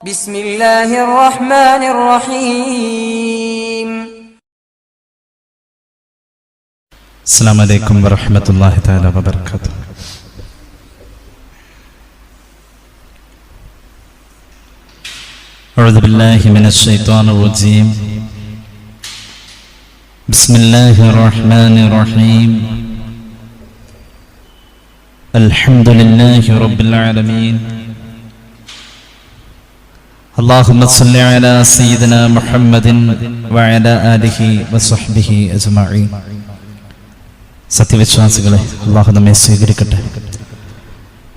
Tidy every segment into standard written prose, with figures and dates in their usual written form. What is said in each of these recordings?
بسم الله الرحمن الرحيم. السلام عليكم ورحمة الله تعالى وبركاته. أعوذ بالله من الشيطان الرجيم. بسم الله الرحمن الرحيم. الحمد لله رب العالمين. اللهم صل على سيدنا محمد وعلى آله وصحبه أجمعين. സത്യവിശ്വാസികളെ, അള്ളാഹു നമ്മെ സ്വീകരിക്കട്ടെ.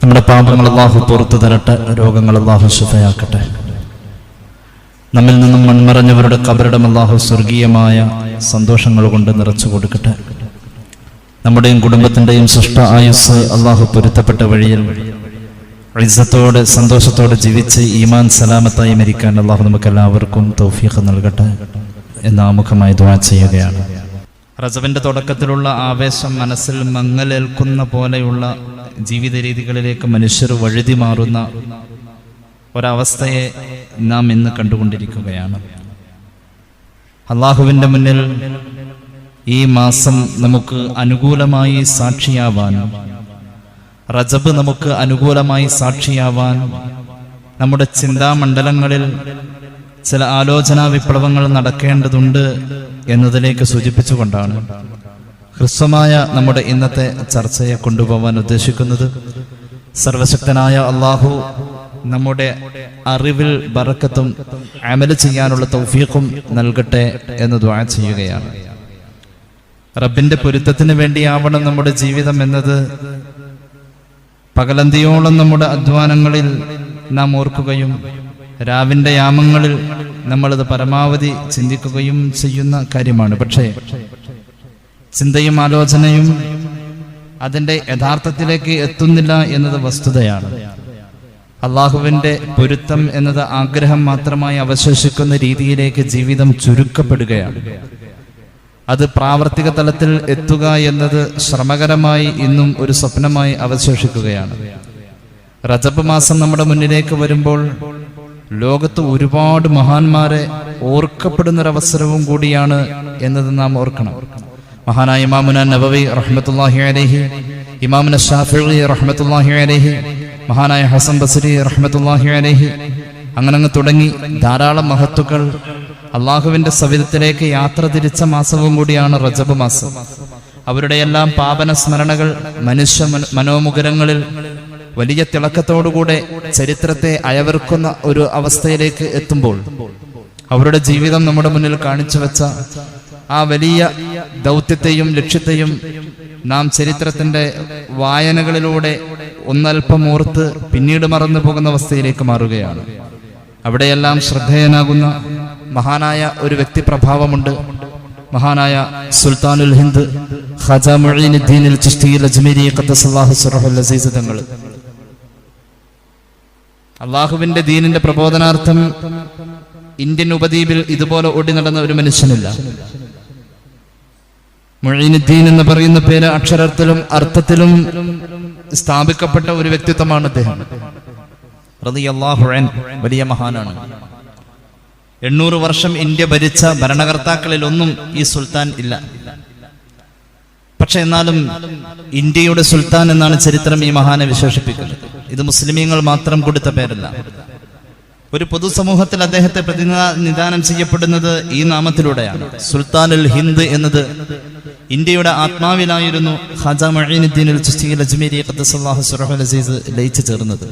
നമ്മുടെ പാപങ്ങൾ അള്ളാഹു പുറത്തു തരട്ടെ. രോഗങ്ങൾ അള്ളാഹു ശിഫയാക്കട്ടെ. നമ്മിൽ നിന്നും മൺമറഞ്ഞവരുടെ ഖബറിടം അള്ളാഹു സ്വർഗീയമായ സന്തോഷങ്ങൾ കൊണ്ട് നിറച്ചു കൊടുക്കട്ടെ. നമ്മുടെയും കുടുംബത്തിൻ്റെയും സൃഷ്ട ആയുസ് അള്ളാഹു പൊരുത്തപ്പെട്ട വഴിയിൽ ഇസ്സത്തോടെ സന്തോഷത്തോടെ ജീവിച്ച് ഈമാൻ സലാമത്തായി മരിക്കാൻ അള്ളാഹു നമുക്കെല്ലാവർക്കും തൗഫീഖ് നൽകട്ടെ എന്ന് ആമുഖമായി ദുആ ചെയ്യുകയാണ്. റജബിന്റെ തുടക്കത്തിലുള്ള ആവേശം മനസ്സിൽ മങ്ങലേൽക്കുന്ന പോലെയുള്ള ജീവിത രീതികളിലേക്ക് മനുഷ്യർ വഴുതി മാറുന്ന ഒരവസ്ഥയെ നാം ഇന്ന് കണ്ടുകൊണ്ടിരിക്കുകയാണ്. അള്ളാഹുവിൻ്റെ മുന്നിൽ ഈ മാസം നമുക്ക് അനുകൂലമായി സാക്ഷിയാവാൻ, റജബ് നമുക്ക് അനുകൂലമായി സാക്ഷിയാവാൻ നമ്മുടെ ചിന്താമണ്ഡലങ്ങളിൽ ചില ആലോചനാ വിപ്ലവങ്ങൾ നടക്കേണ്ടതുണ്ട് എന്നതിലേക്ക് സൂചിപ്പിച്ചുകൊണ്ടാണ് ഹ്രസ്വമായ നമ്മുടെ ഇന്നത്തെ ചർച്ചയെ കൊണ്ടുപോകാൻ ഉദ്ദേശിക്കുന്നത്. സർവശക്തനായ അള്ളാഹു നമ്മുടെ അറിവിൽ ബറക്കത്തും അമല് ചെയ്യാനുള്ള തൗഫീഖും നൽകട്ടെ എന്ന് ദുആ ചെയ്യുകയാണ്. റബ്ബിന്റെ പൊരുത്തത്തിന് വേണ്ടിയാവണം നമ്മുടെ ജീവിതം എന്നത് പകലന്തിയോളം നമ്മുടെ അധ്വാനങ്ങളിൽ നാം ഓർക്കുകയും രാവിന്റെ യാമങ്ങളിൽ നമ്മളത് പരമാവധി ചിന്തിക്കുകയും ചെയ്യുന്ന കാര്യമാണ്. പക്ഷേ ചിന്തയും ആലോചനയും അതിൻ്റെ യഥാർത്ഥത്തിലേക്ക് എത്തുന്നില്ല എന്നത് വസ്തുതയാണ്. അള്ളാഹുവിൻ്റെ പൊരുത്തം എന്നത് ആഗ്രഹം മാത്രമായി അവശേഷിക്കുന്ന രീതിയിലേക്ക് ജീവിതം ചുരുക്കപ്പെടുകയാണ്. അത് പ്രാവർത്തിക തലത്തിൽ എത്തുക എന്നത് ശ്രമകരമായി ഇന്നും ഒരു സ്വപ്നമായി അവശേഷിക്കുകയാണ്. റജബ് മാസം നമ്മുടെ മുന്നിലേക്ക് വരുമ്പോൾ ലോകത്ത് ഒരുപാട് മഹാന്മാരെ ഓർക്കപ്പെടുന്നൊരവസരവും കൂടിയാണ് എന്നത് നാം ഓർക്കണം. മഹാനായ ഇമാമുന നബവി റഹ്മത്തുള്ളാഹി അലൈഹി, ഇമാമുന ശാഫിഈ റഹ്മത്തുള്ളാഹി അലൈഹി, മഹാനായ ഹസൻ ബസ്രി റഹ്മത്തുള്ളാഹി അലൈഹി, അങ്ങനെ തുടങ്ങി ധാരാളം മഹത്തുക്കൾ അള്ളാഹുവിന്റെ സവിധത്തിലേക്ക് യാത്ര തിരിച്ച മാസവും കൂടിയാണ് റജബ് മാസം. അവരുടെയെല്ലാം പാപന സ്മരണകൾ മനുഷ്യ മനോമുഖരങ്ങളിൽ വലിയ തിളക്കത്തോടുകൂടെ ചരിത്രത്തെ അയവിറക്കുന്ന ഒരു അവസ്ഥയിലേക്ക് എത്തുമ്പോൾ അവരുടെ ജീവിതം നമ്മുടെ മുന്നിൽ കാണിച്ചു വെച്ച ആ വലിയ ദൗത്യത്തെയും ലക്ഷ്യത്തെയും നാം ചരിത്രത്തിന്റെ വായനകളിലൂടെ ഒന്നൽപ്പം ഓർത്ത് പിന്നീട് മറന്നു പോകുന്ന അവസ്ഥയിലേക്ക് മാറുകയാണ്. അവിടെയെല്ലാം ശ്രദ്ധേയനാകുന്ന മഹാനായ ഒരു വ്യക്തിപ്രഭാവമുണ്ട്. മഹാനായ സുൽത്താനുൽ ഹിന്ദ് ഖാജ മുഈനുദ്ദീൻ അൽ ചിശ്തി അൽ അജ്മീരി ഖദ്ദസല്ലാഹു സിർറഹുൽ അസീസ് തങ്ങൾ അള്ളാഹുവിന്റെ ദീനിന്റെ പ്രബോധനാർത്ഥം ഇന്ത്യൻ ഉപദ്വീപിൽ ഇതുപോലെ ഓടി നടന്ന ഒരു മനുഷ്യനില്ല. മുഈനുദ്ദീൻ എന്ന് പറയുന്ന പേര് അക്ഷരത്തിലും അർത്ഥത്തിലും സ്ഥാപിക്കപ്പെട്ട ഒരു വ്യക്തിത്വമാണ് അദ്ദേഹം. റളിയല്ലാഹു അൻഹു വലിയ മഹാനാണ്. 800 വർഷം ഇന്ത്യ ഭരിച്ച ഭരണകർത്താക്കളിൽ ഒന്നും ഈ സുൽത്താൻ ഇല്ല. പക്ഷെ എന്നാലും ഇന്ത്യയുടെ സുൽത്താൻ എന്നാണ് ചരിത്രം ഈ മഹാനെ വിശേഷിപ്പിക്കുന്നത്. ഇത് മുസ്ലിമീങ്ങൾ മാത്രം കൊടുത്ത പേരല്ല. ഒരു പൊതുസമൂഹത്തിൽ അദ്ദേഹത്തെ പ്രതിനിധാനം ചെയ്യപ്പെടുന്നത് ഈ നാമത്തിലൂടെയാണ്. സുൽത്താനുൽ ഹിന്ദ് എന്നത് ഇന്ത്യയുടെ ആത്മാവിലായിരുന്നു ഖാജ മുഈനുദ്ദീൻ അൽ ചിശ്തി അൽ അജ്മീരി ഖദ്ദസല്ലാഹു സിർറഹുൽ അസീസ് ലയിച്ചു ചേർന്നത്.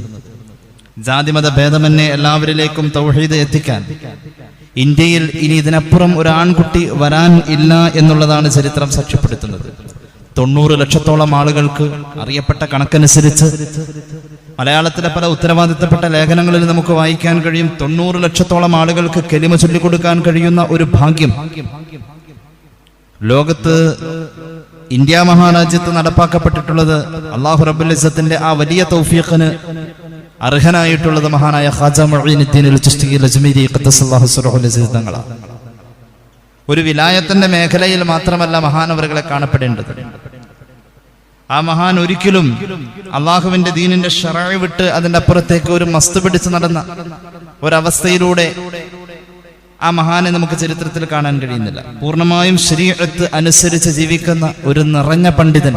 ജാതിമത ഭേദമന്യേ എല്ലാവരിലേക്കും തൗഹീദ് എത്തിക്കാൻ ഇന്ത്യയിൽ ഇനി ഇതിനപ്പുറം ഒരു ആൺകുട്ടി വരാൻ ഇല്ല എന്നുള്ളതാണ് ചരിത്രം സാക്ഷ്യപ്പെടുത്തുന്നത്. 90 ലക്ഷത്തോളം ആളുകൾക്ക് അറിയപ്പെട്ട കണക്കനുസരിച്ച് മലയാളത്തിലെ പല ഉത്തരവാദിത്തപ്പെട്ട ലേഖനങ്ങളിൽ നമുക്ക് വായിക്കാൻ കഴിയും. 90 ലക്ഷത്തോളം ആളുകൾക്ക് കലിമ ചൊല്ലിക്കൊടുക്കാൻ കഴിയുന്ന ഒരു ഭാഗ്യം ലോകത്ത് ഇന്ത്യ മഹാരാജ്യത്ത് നടപ്പാക്കപ്പെട്ടിട്ടുള്ളത് അല്ലാഹു റബ്ബുൽ ഇസ്സത്തിന്റെ ആ വലിയ തൗഫീഖിന് അർഹനായിട്ടുള്ളത് മഹാനായ ഖാജ മുഈനുദ്ദീൻ അൽ ചിശ്തി അൽ അജ്മീരി ഖദ്ദസല്ലാഹു സിർറഹുൽ അസീസ് തങ്ങളാണ്. ഒരു വിലായത്തിന്റെ മേഖലയിൽ മാത്രമല്ല മഹാനവറുകളെ കാണപ്പെടേണ്ടത്. ആ മഹാൻ ഒരിക്കലും അള്ളാഹുവിന്റെ ദീനിന്റെ ശറഅ് വിട്ട് അതിന്റെ അപ്പുറത്തേക്ക് ഒരു മസ്ത് പിടിച്ച് നടന്ന ഒരവസ്ഥയിലൂടെ ആ മഹാനെ നമുക്ക് ചരിത്രത്തിൽ കാണാൻ കഴിയുന്നില്ല. പൂർണ്ണമായും ശരീഅത്ത് അനുസരിച്ച് ജീവിക്കുന്ന ഒരു നിറഞ്ഞ പണ്ഡിതൻ,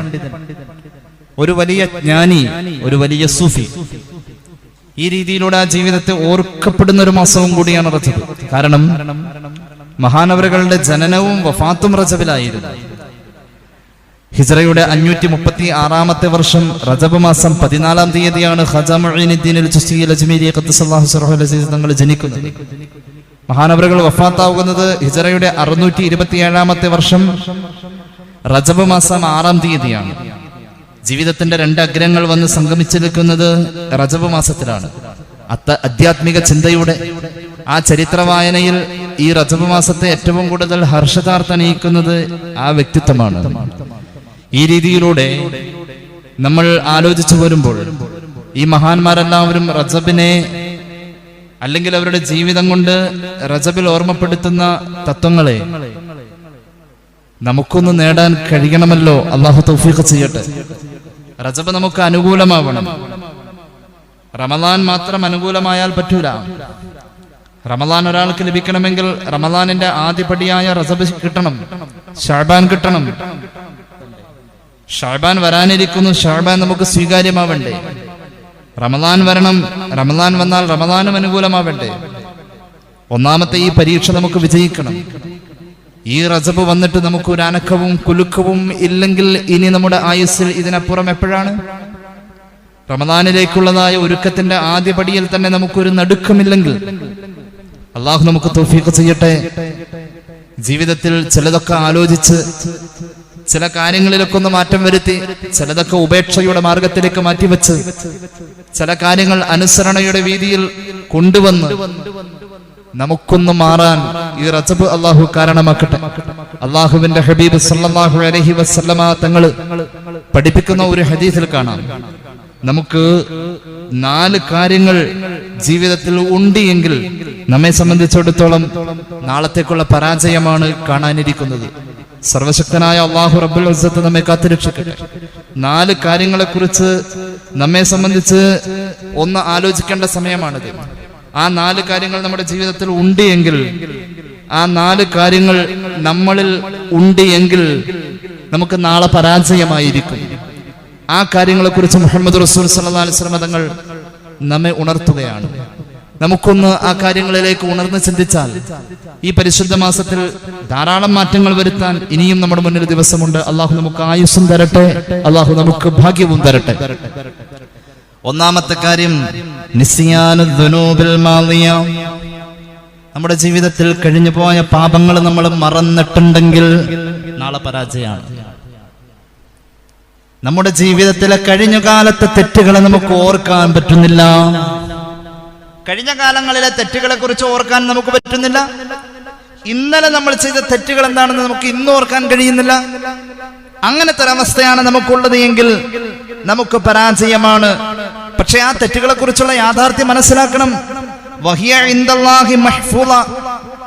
ഒരു വലിയ ജ്ഞാനി, ഒരു വലിയ സൂഫി. ഈ രീതിയിലൂടെ ആ ജീവിതത്തെ ഓർക്കപ്പെടുന്ന ഒരു മാസവും കൂടിയാണ് റജബ്. കാരണം മഹാനവറുകളുടെ ജനനവും വഫാത്തും റജബിലായിരുന്നു. ഹിജ്റയുടെ 536 വർഷം റജബ് മാസം 14 തീയതിയാണ് ഖാജ മുഈനുദ്ദീൻ അൽ-ചിശ്തി അൽ-അജ്മീരി ഖദ്ദസല്ലാഹു സിർറഹു അസീസ് തങ്ങൾ ജനിക്കുന്നത്. മഹാനവറുകൾ വഫാത്താവുന്നത് ഹിജ്റയുടെ 627 വർഷം റജബ് മാസം 6 തീയതിയാണ്. ജീവിതത്തിന്റെ 2 അഗ്രങ്ങൾ വന്ന് സംഗമിച്ചു നിൽക്കുന്നത് റജബ് മാസത്തിലാണ്. ആധ്യാത്മിക ചിന്തയുടെ ആ ചരിത്ര വായനയിൽ ഈ റജബ് മാസത്തെ ഏറ്റവും കൂടുതൽ ഹർഷതാർത്ഥനയിക്കുന്നത് ആ വ്യക്തിത്വമാണ്. ഈ രീതിയിലൂടെ നമ്മൾ ആലോചിച്ചു വരുമ്പോൾ ഈ മഹാന്മാരെല്ലാവരും റജബിനെ, അല്ലെങ്കിൽ അവരുടെ ജീവിതം കൊണ്ട് റജബിൽ ഓർമ്മപ്പെടുത്തുന്ന തത്വങ്ങളെ നമുക്കൊന്ന് നേടാൻ കഴിയണമല്ലോ. അള്ളാഹു തൗഫീഖ് ചെയ്യട്ടെ. റജബ് നമുക്ക് അനുകൂലമാവണം. റമദാൻ മാത്രം അനുകൂലമായാൽ പറ്റൂല. റമദാൻ ഒരാൾക്ക് ലഭിക്കണമെങ്കിൽ റമദാനിന്റെ ആദ്യപടിയായ റജബ് കിട്ടണം, ശഅബാൻ കിട്ടണം. ശഅബാൻ വരാനിരിക്കുന്നു, ശഅബാൻ നമുക്ക് സ്വീകാര്യമാവണ്ടേ. റമദാൻ വരണം, റമദാൻ വന്നാൽ റമദാനും അനുകൂലമാവണ്ടേ. ഒന്നാമത്തെ ഈ പരീക്ഷ നമുക്ക് വിജയിക്കണം. ഈ റജബ് വന്നിട്ട് നമുക്ക് ഒരു അനക്കവും കുലുക്കവും ഇല്ലെങ്കിൽ ഇനി നമ്മുടെ ആയുസ്സിൽ ഇതിനപ്പുറം എപ്പോഴാണ്? റമദാനിലേക്കുള്ളതായ ഒരുക്കത്തിന്റെ ആദ്യപടിയിൽ തന്നെ നമുക്കൊരു നടുക്കമില്ലെങ്കിൽ അള്ളാഹു നമുക്ക് തൗഫീഖ് ചെയ്യട്ടെ. ജീവിതത്തിൽ ചിലതൊക്കെ ആലോചിച്ച്, ചില കാര്യങ്ങളിലൊക്കെ ഒന്ന് മാറ്റം വരുത്തി, ചിലതൊക്കെ ഉപേക്ഷയുടെ മാർഗത്തിലേക്ക് മാറ്റിവെച്ച്, ചില കാര്യങ്ങൾ അനുസരണയുടെ വീതിയിൽ കൊണ്ടുവന്ന് നമുക്കൊന്ന് മാറാൻ ഈ റജബ് അള്ളാഹു കാരണമാക്കട്ടെ. അള്ളാഹുവിന്റെ ഹബീബ് സല്ലല്ലാഹു അലൈഹി വസല്ലമ തങ്ങള് പഠിപ്പിക്കുന്ന ഒരു ഹദീസിൽ കാണാം, നമുക്ക് 4 കാര്യങ്ങൾ ജീവിതത്തിൽ ഉണ്ട് എങ്കിൽ നമ്മെ സംബന്ധിച്ചിടത്തോളം നാളത്തേക്കുള്ള പരാജയമാണ് കാണാനിരിക്കുന്നത്. സർവശക്തനായ അള്ളാഹു റബ്ബുൽ ഇസ്സത്ത് നമ്മെ കാത്തുരക്ഷിക്കട്ടെ. 4 കാര്യങ്ങളെ കുറിച്ച് നമ്മെ സംബന്ധിച്ച് ഒന്ന് ആലോചിക്കേണ്ട സമയമാണിത്. ആ 4 കാര്യങ്ങൾ നമ്മുടെ ജീവിതത്തിൽ ഉണ്ട് എങ്കിൽ, ആ 4 കാര്യങ്ങൾ നമ്മളിൽ ഉണ്ട് എങ്കിൽ നമുക്ക് നാളെ പരാജയമായിരിക്കും. ആ കാര്യങ്ങളെ കുറിച്ച് മുഹമ്മദ് റസൂൽ സല്ലല്ലാഹു അലൈഹി വസല്ലം തങ്ങൾ നമ്മെ ഉണർത്തുകയാണ്. നമുക്കൊന്ന് ആ കാര്യങ്ങളിലേക്ക് ഉണർന്ന് ചിന്തിച്ചാൽ ഈ പരിശുദ്ധ മാസത്തിൽ ധാരാളം മാറ്റങ്ങൾ വരുത്താൻ ഇനിയും നമ്മുടെ മുന്നിൽ ദിവസമുണ്ട്. അള്ളാഹു നമുക്ക് ആയുസ്സും തരട്ടെ, അള്ളാഹു നമുക്ക് ഭാഗ്യവും തരട്ടെ. ഒന്നാമത്തെ കാര്യം നിസ്യാനുദ് ദുനൂബിൽ മാളിയ. നമ്മുടെ ജീവിതത്തിൽ കഴിഞ്ഞു പോയ പാപങ്ങൾ നമ്മൾ മറന്നിട്ടുണ്ടെങ്കിൽ നാളെ പരാജയമാണ്. നമ്മുടെ ജീവിതത്തിലെ കഴിഞ്ഞ കാലത്തെ തെറ്റുകളെ നമുക്ക് ഓർക്കാൻ പറ്റുന്നില്ല. കഴിഞ്ഞ കാലങ്ങളിലെ തെറ്റുകളെ കുറിച്ച് ഓർക്കാൻ നമുക്ക് പറ്റുന്നില്ല. ഇന്നലെ നമ്മൾ ചെയ്ത തെറ്റുകൾ എന്താണെന്ന് നമുക്ക് ഇന്ന് ഓർക്കാൻ കഴിയുന്നില്ല. അങ്ങനത്തെ ഒരവസ്ഥയാണ് നമുക്കുള്ളത് എങ്കിൽ നമുക്ക് പരാജയമാണ്. പക്ഷെ ആ തെറ്റുകളെ കുറിച്ചുള്ള യാഥാർത്ഥ്യം മനസ്സിലാക്കണം. വഹിയ ഇൻദല്ലാഹി മഹ്ഫൂള.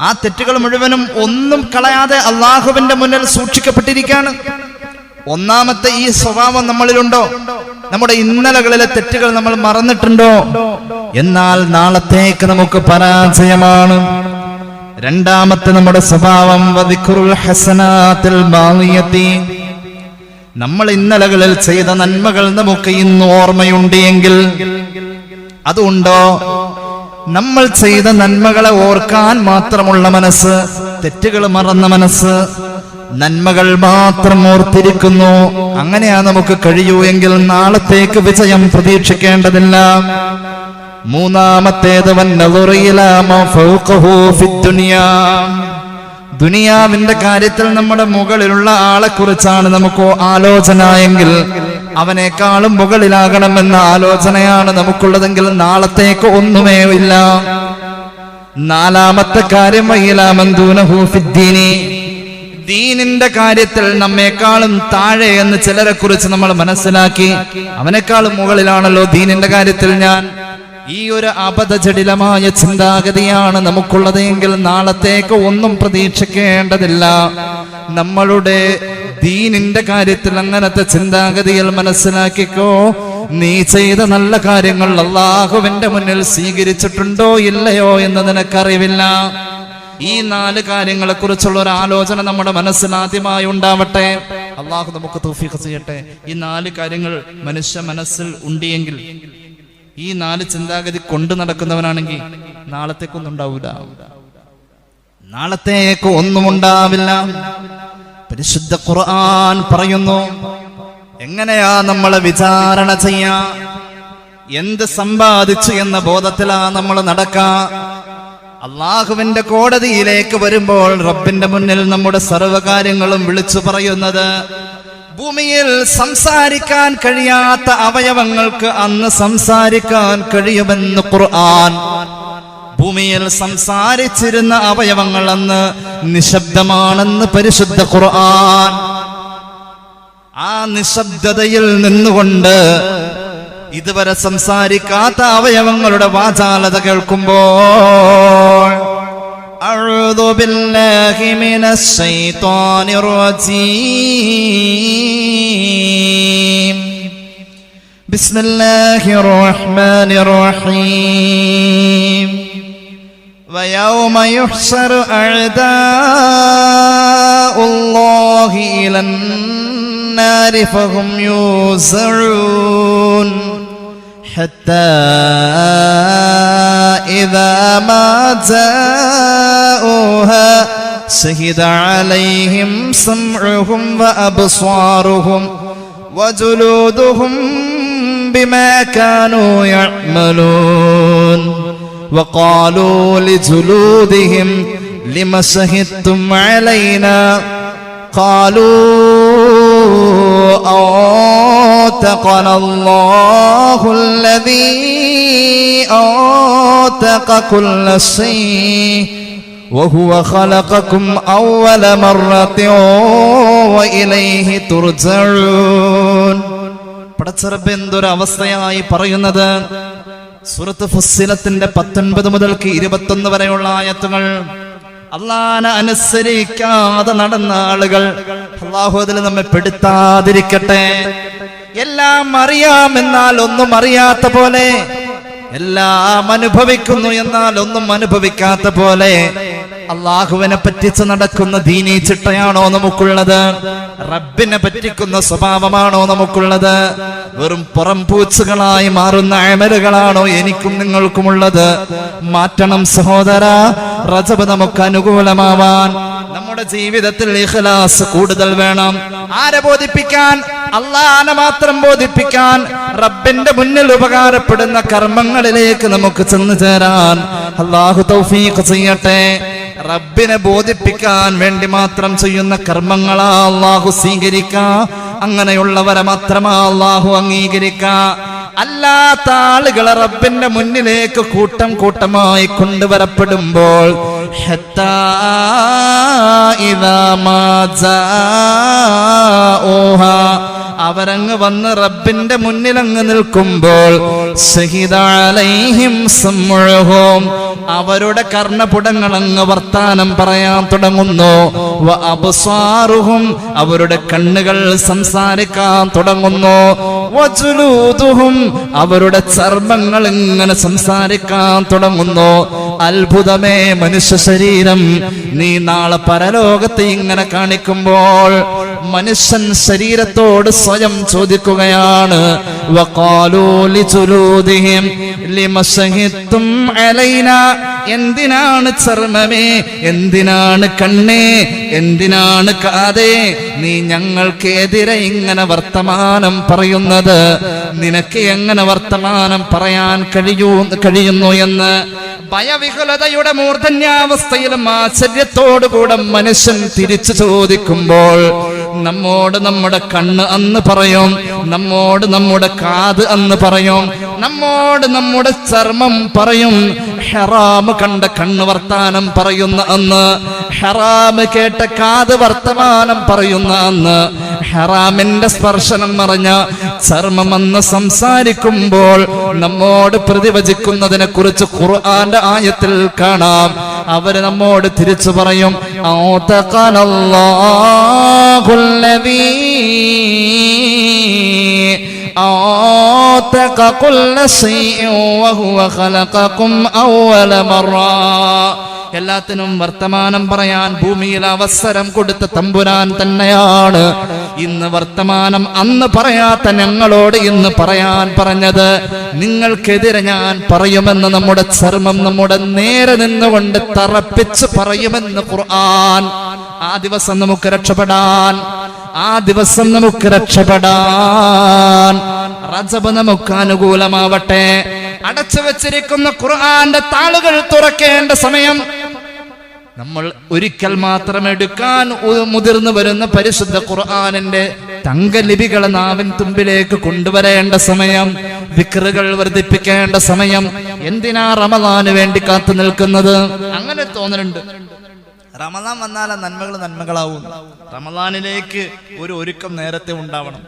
ആ തെറ്റുകൾ മുഴുവനും ഒന്നും കളയാതെ അള്ളാഹുവിന്റെ മുന്നിൽ സൂക്ഷിക്കപ്പെട്ടിരിക്കുകയാണ്. ഒന്നാമത്തെ ഈ സ്വഭാവം നമ്മളിലുണ്ടോ? നമ്മുടെ ഇന്നലകളിലെ തെറ്റുകൾ നമ്മൾ മറന്നിട്ടുണ്ടോ? എന്നാൽ നാളത്തേക്ക് നമുക്ക് പരാജയമാണ്. രണ്ടാമത്തെ നമ്മുടെ സ്വഭാവം വദിക്റുൽ ഹസനാത്തിൽ ബാളിയത്തി. നമ്മൾ ഇന്നലകളിൽ ചെയ്ത നന്മകൾ നമുക്ക് ഇന്ന് ഓർമ്മയുണ്ട് എങ്കിൽ, അതുണ്ടോ? നമ്മൾ ചെയ്ത നന്മകളെ ഓർക്കാൻ മാത്രമുള്ള മനസ്സ്, തെറ്റുകൾ മറന്ന മനസ്സ്, നന്മകൾ മാത്രം ഓർത്തിരിക്കുന്നു. അങ്ങനെയാ നമുക്ക് കഴിയൂ എങ്കിൽ നാളത്തേക്ക് വിജയം പ്രതീക്ഷിക്കേണ്ടതില്ല. മൂന്നാമത്തേത് ദുനിയാവിന്റെ കാര്യത്തിൽ നമ്മുടെ മുകളിലുള്ള ആളെ കുറിച്ചാണ് നമുക്ക് ആലോചന എങ്കിൽ, അവനേക്കാളും മുകളിലാകണമെന്ന ആലോചനയാണ് നമുക്കുള്ളതെങ്കിൽ നാളത്തേക്ക് ഒന്നുമേ ഇല്ല. നാലാമത്തെ കാര്യം ദീനിന്റെ കാര്യത്തിൽ നമ്മെക്കാളും താഴെ എന്ന് ചിലരെ കുറിച്ച് നമ്മൾ മനസ്സിലാക്കി, അവനേക്കാളും മുകളിലാണല്ലോ ദീനിന്റെ കാര്യത്തിൽ ഞാൻ. ഈ ഒരു അബദ്ധജടിലമായ ചിന്താഗതിയാണ് നമുക്കുള്ളതെങ്കിൽ നാളത്തേക്ക് ഒന്നും പ്രതീക്ഷിക്കേണ്ടതില്ല. നമ്മളുടെ ദീനിന്റെ കാര്യത്തിൽ അങ്ങനത്തെ ചിന്താഗതിയിൽ മനസ്സിലാക്കിക്കോ, നീ ചെയ്ത നല്ല കാര്യങ്ങൾ അല്ലാഹുവിന്റെ മുന്നിൽ സ്വീകരിച്ചിട്ടുണ്ടോ ഇല്ലയോ എന്ന് നിനക്കറിവില്ല. ഈ 4 കാര്യങ്ങളെ കുറിച്ചുള്ള ഒരു ആലോചന നമ്മുടെ മനസ്സിൽ ആദ്യമായി ഉണ്ടാവട്ടെ. അള്ളാഹു നമുക്ക് തൗഫീഖ് ചെയ്യട്ടെ. ഈ 4 കാര്യങ്ങൾ മനുഷ്യ മനസ്സിൽ ഉണ്ടെങ്കിൽ, ഈ 4 ചിന്താഗതി കൊണ്ടു നടക്കുന്നവനാണെങ്കിൽ നാളത്തേക്കൊന്നും ഉണ്ടാവില്ല, നാളത്തേക്ക് ഒന്നും ഉണ്ടാവില്ല. പരിശുദ്ധ ഖുർആൻ പറയുന്നു, എങ്ങനെയാ നമ്മളെ വിചാരണ ചെയ്യാ, എന്ത് സമ്പാദിച്ചു എന്ന ബോധത്തിലാ നമ്മൾ നടക്കാ. അള്ളാഹുവിന്റെ കോടതിയിലേക്ക് വരുമ്പോൾ റബ്ബിന്റെ മുന്നിൽ നമ്മുടെ സർവ്വകാര്യങ്ങളും വിളിച്ചു പറയുന്നത്, ഭൂമിയിൽ സംസാരിക്കാൻ കഴിയാത്ത അവയവങ്ങൾക്ക് അന്ന് സംസാരിക്കാൻ കഴിയുമെന്ന് ഖുർആൻ. ഭൂമിയിൽ സംസാരിച്ചിരുന്ന അവയവങ്ങൾ അന്ന് നിശബ്ദമാണെന്ന് പരിശുദ്ധ ഖുർആൻ. ആ നിശബ്ദതയിൽ നിന്നുകൊണ്ട് ഇതുവരെ സംസാരിക്കാത്ത അവയവങ്ങളുടെ വാചാലത കേൾക്കുമ്പോൾ, അഊദു ബില്ലാഹി മിനശ് ശൈത്വാനിർ റജീം, ബിസ്മില്ലാഹിർ റഹ്മാനിർ റഹീം, വയൗമ യുഹ്ശറു അഅദാഉല്ലാഹി ഇലൻ നാരി ഫഹും യൂസഊൻ حتى إذا ما جاءوها شهد عليهم سمعهم وأبصارهم وجلودهم بما كانوا يعملون وقالوا لجلودهم لم شهدتم علينا قالوا أنطقنا الله الذي أنطق كل شيء وهو خلقكم أول مرة وإليه ترجعون. പടച്ചറബ് എന്തൊരു അവസ്ഥയായി പറയുന്നത്. സൂറത്ത് ഫുസ്സിലത്തിന്റെ 19 മുതൽക്ക് 21 വരെയുള്ള ആയത്തുകൾ. അള്ളാഹനെ അനുസരിക്കാതെ നടന്ന ആളുകൾ, അള്ളാഹു അതിൽ നമ്മെ പെടുത്താതിരിക്കട്ടെ. എല്ലാം അറിയാമെന്നാൽ ഒന്നും അറിയാത്ത പോലെ, എല്ലാം അനുഭവിക്കുന്നു എന്നാൽ ഒന്നും അനുഭവിക്കാത്ത പോലെ അള്ളാഹുവിനെ പറ്റിച്ച് നടക്കുന്ന ദീനീ ചിട്ടയാണോ നമുക്കുള്ളത്? റബ്ബിനെ പറ്റിക്കുന്ന സ്വഭാവമാണോ നമുക്കുള്ളത്? വെറും പുറം പൂച്ചുകളായി മാറുന്ന അമലുകളാണോ എനിക്കും നിങ്ങൾക്കുമുള്ളത്? മാറ്റണം സഹോദര. റജബ് നമുക്ക് അനുകൂലമാവാൻ നമ്മുടെ ജീവിതത്തിൽ ഇഖ്ലാസ് കൂടുതൽ വേണം. ആരെ ബോധിപ്പിക്കാൻ? അള്ളാഹനെ മാത്രം ബോധിപ്പിക്കാൻ. റബ്ബിന്റെ മുന്നിൽ ഉപകാരപ്പെടുന്ന കർമ്മങ്ങളിലേക്ക് നമുക്ക് ചെന്നു ചേരാൻ അള്ളാഹു തൗഫീഖ് ചെയ്യട്ടെ. റബ്ബിനെ ബോധിപ്പിക്കാൻ വേണ്ടി മാത്രം ചെയ്യുന്ന കർമ്മങ്ങളാ അള്ളാഹു സ്വീകരിക്കാ. അങ്ങനെയുള്ളവരെ മാത്രമാ അള്ളാഹു അംഗീകരിക്കാ. അല്ലാത്ത ആളുകളെ റബ്ബിന്റെ മുന്നിലേക്ക് കൂട്ടം കൂട്ടമായി കൊണ്ടുവരപ്പെടുമ്പോൾ അവരങ്ങ് വന്ന് റബ്ബിന്റെ മുന്നിൽ അങ്ങ് നിൽക്കുമ്പോൾ അവരുടെ കർണപുടങ്ങൾ അങ്ങ് വർത്താനം പറയാൻ തുടങ്ങുന്നു. വഅബ്സാറുഹും അവരുടെ കണ്ണുകൾ സംസാരിക്കാൻ തുടങ്ങുന്നു. വജുലൂദുഹും അവരുടെ ചർമ്മങ്ങൾ ഇങ്ങനെ സംസാരിക്കാൻ തുടങ്ങുന്നു. അത്ഭുതമേ മനുഷ്യ ശരീരം, നീ നാളെ പരലോകത്തെ ഇങ്ങനെ കാണിക്കുമ്പോൾ മനുഷ്യൻ ശരീരത്തോട് സ്വയം ചോദിക്കുകയാണ്, വഖാലൂ ലിജുലൂദിഹിം ലിമ ശഹിദ്തും അലൈനാ, എന്തിനാണ് ചർമ്മമേ, എന്തിനാണ് കണ്ണേ, എന്തിനാണ് കാതേ നീ ഞങ്ങൾക്കെതിരെ ഇങ്ങനെ വർത്തമാനം പറയുന്നത്? നിനക്ക് എങ്ങനെ വർത്തമാനം പറയാൻ കഴിയുന്നു എന്ന് ഭയവിഹുലതയുടെ മൂർധന്യാവസ്ഥയിലും ആശ്ചര്യത്തോടുകൂടെ മനുഷ്യൻ തിരിച്ചു ചോദിക്കുമ്പോൾ നമ്മോട് നമ്മുടെ കണ്ണ് അന്ന് പറയും, നമ്മോട് നമ്മുടെ കാത് അന്ന് പറയും, നമ്മോട് നമ്മുടെ ചർമ്മം പറയും. ഹറാമ് കണ്ട കണ്ണ് വർത്താനം പറയുന്ന അന്ന്, ഹറാമ് കേട്ട കാത് വർത്തമാനം പറയുന്ന അന്ന്, ഹറാമിന്റെ സ്പർശനം പറഞ്ഞ ചർമ്മം അന്ന് സംസാരിക്കുമ്പോൾ നമ്മോട് പ്രതിവചിക്കുന്നതിനെ കുറിച്ച് ഖുർആന്റെ ആയത്തിൽ കാണാം. അവര് നമ്മോട് തിരിച്ചു പറയും, ആതക കുല്ല ശൈഇൻ വഹുവ ഖലഖകും അവ്വല മറ. എല്ലാത്തിനും വർത്തമാനം പറയാൻ ഭൂമിയിൽ അവസരം കൊടുത്ത തമ്പുരാൻ തന്നെയാണ് ഇന്ന് വർത്തമാനം അന്ന് പറയാത്ത ഞങ്ങളോട് ഇന്ന് പറയാൻ പറഞ്ഞത്. നിങ്ങൾക്കെതിരെ ഞാൻ പറയുമെന്ന് നമ്മുടെ ചർമ്മം നമ്മുടെ നേരെ നിന്നുകൊണ്ട് തറപ്പിച്ച് പറയുമെന്ന് ഖുർആൻ. ആ ദിവസം നമുക്ക് രക്ഷപ്പെടാൻ, ആ ദിവസം നമുക്ക് രക്ഷപ്പെടാൻ റജബ് നമുക്ക് അനുകൂലമാവട്ടെ. അടച്ചു വച്ചിരിക്കുന്ന ഖുർആന്റെ താളുകൾ തുറക്കേണ്ട സമയം. നമ്മൾ ഒരിക്കൽ മാത്രം എടുക്കാൻ മുതിർന്നു വരുന്ന പരിശുദ്ധ ഖുർആനിന്റെ തങ്കലിപികളെ നാവിൻ തുമ്പിലേക്ക് കൊണ്ടുവരേണ്ട സമയം, ദിക്റുകൾ വർദ്ധിപ്പിക്കേണ്ട സമയം. എന്തിനാ റമദാന് വേണ്ടി കാത്തു നിൽക്കുന്നത്? അങ്ങനെ തോന്നലുണ്ട്. റമദാൻ വന്നാൽ നന്മകൾ നന്മകളാവും. റമദാനിലേക്ക് ഒരു ഒരുക്കം നേരത്തെ ഉണ്ടാവണം.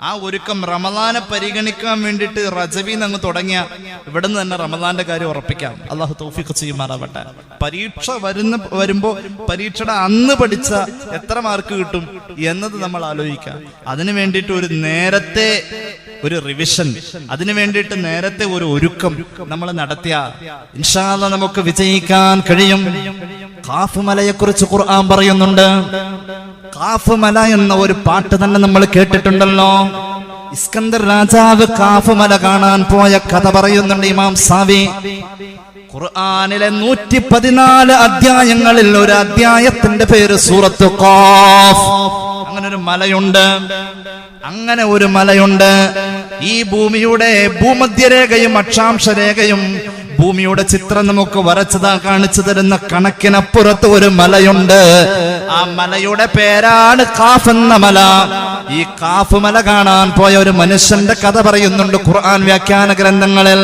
ആ ഒരുക്കം റമദാനെ പരിഗണിക്കാൻ വേണ്ടിയിട്ട് റജബീന്ന് അങ്ങ് തുടങ്ങിയ ഇവിടെ നിന്ന് തന്നെ റമദാന്റെ കാര്യം ഉറപ്പിക്കാം. അള്ളാഹു തൗഫീഖ് ചെയ്യുമാറാവട്ടെ. പരീക്ഷ വരുമ്പോ പരീക്ഷയുടെ അന്ന് പഠിച്ച എത്ര മാർക്ക് കിട്ടും എന്നത് നമ്മൾ ആലോചിക്കാം. അതിനു വേണ്ടിയിട്ട് ഒരു നേരത്തെ ഒരു റിവിഷൻ, അതിനു വേണ്ടിയിട്ട് നേരത്തെ ഒരു ഒരുക്കം നമ്മൾ നടത്തിയ ഇൻഷാ അല്ലാഹ് നമുക്ക് വിജയിക്കാൻ കഴിയും. ഖാഫ് മലയെക്കുറിച്ച് ഖുർആൻ പറയുന്നുണ്ട്. ഖാഫ് മല എന്ന ഒരു പാട്ട് തന്നെ നമ്മൾ കേട്ടിട്ടുണ്ടല്ലോ. ഇസ്കന്ദർ രാജാവ് ഖാഫ് മല കാണാൻ പോയ കഥ പറയുന്നുണ്ട് ഇമാം സാവി. ഖുർആനിലെ 114 അധ്യായങ്ങളിൽ ഒരു അധ്യായത്തിന്റെ പേര് സൂറത്ത് ഖാഫ്. അങ്ങനെ ഒരു മലയുണ്ട്, അങ്ങനെ ഒരു മലയുണ്ട്. ഈ ഭൂമിയുടെ ഭൂമധ്യരേഖയും അക്ഷാംശ രേഖയും ഭൂമിയുടെ ചിത്രം നമുക്ക് വരച്ചതാ കാണിച്ചു തരുന്ന കണക്കിനപ്പുറത്ത് ഒരു മലയുണ്ട്. ആ മലയുടെ പേരാണ് ഖാഫ് എന്ന മല. ഈ ഖാഫ് മല കാണാൻ പോയ ഒരു മനുഷ്യന്റെ കഥ പറയുന്നുണ്ട് ഖുർആൻ വ്യാഖ്യാന ഗ്രന്ഥങ്ങളിൽ.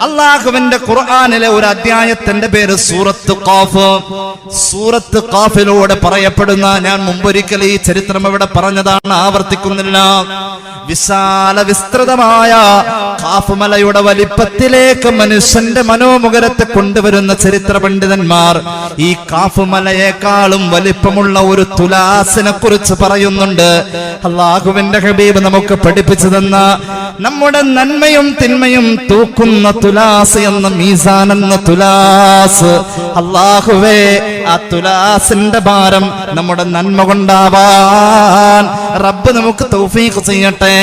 അള്ളാഹുവിന്റെ ഖുർആനിലെ ഒരു അധ്യായത്തിന്റെ പേര് സൂറത്ത് ഖാഫ്. സൂറത്ത് ഖാഫിലൂടെ പറയപ്പെടുന്ന, ഞാൻ മുമ്പൊരിക്കൽ ഈ ചരിത്രം ഇവിടെ പറഞ്ഞതാണ്, ആവർത്തിക്കുന്നില്ല, വിശാല വിസ്തൃതമായ ഖാഫ് മലയുടെ വലിപ്പത്തിലേക്ക് മനുഷ്യന്റെ മനോമുഖരത്തെ കൊണ്ടുവരുന്ന ചരിത്ര പണ്ഡിതന്മാർ ഈ ഖാഫ് മലയേക്കാളും വലിപ്പമുള്ള ഒരു തുലാസിനെ കുറിച്ച് പറയുന്നുണ്ട്. അള്ളാഹുവിന്റെ ഹബീബ് നമുക്ക് പഠിപ്പിച്ചു തന്ന, നമ്മുടെ നന്മയും തിന്മയും തൂക്കുന്ന തുലാസ് എന്ന മീസാൻ എന്ന തുലാസ്. അള്ളാഹുവേ, ആ തുലാസിന്റെ ഭാരം നമ്മുടെ നന്മ കൊണ്ടാവാൻ റബ്ബ് നമുക്ക് തൗഫീഖ് ചെയ്യട്ടെ.